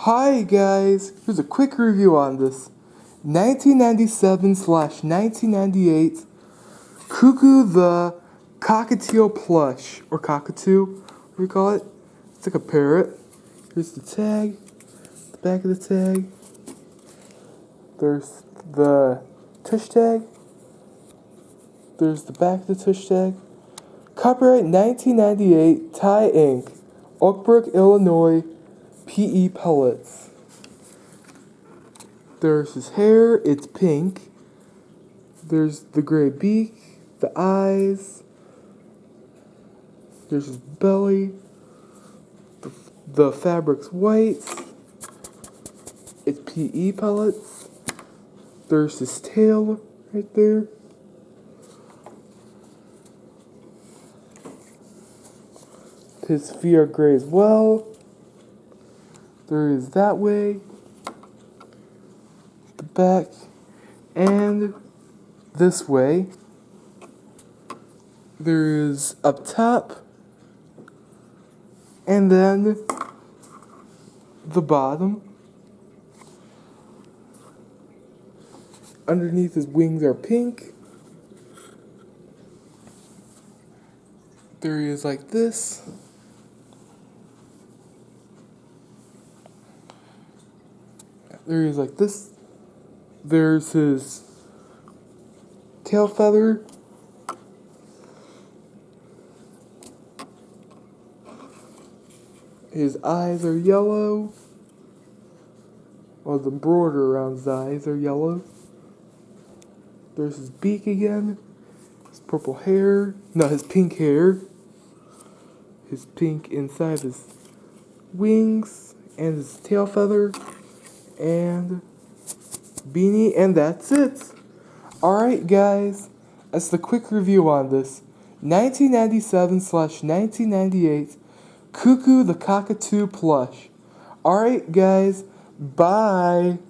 Hi guys, here's a quick review on this 1997/1998 Cuckoo the Cockatoo plush, or Cockatoo, what do you call it? It's like a parrot. Here's the tag, the back of the tag. There's the tush tag. There's the back of the tush tag. Copyright 1998, Thai Inc., Oak Brook, Illinois, PE pellets. There's his hair, it's pink. There's the gray beak, the eyes. There's his belly. The fabric's white. It's PE pellets. There's his tail right there. His feet are gray as well. There is that way. The back. And this way. There is up top. And then the bottom. Underneath his wings are pink. There he is like this. There he is like this. There's his tail feather. His eyes are yellow. Well, the border around his eyes are yellow. There's his beak again. His purple hair. No, his pink hair. His pink inside his wings. And his tail feather. And beanie. And that's it. Alright, guys. That's the quick review on this 1997/1998 Cuckoo the Cockatoo plush. Alright, guys. Bye.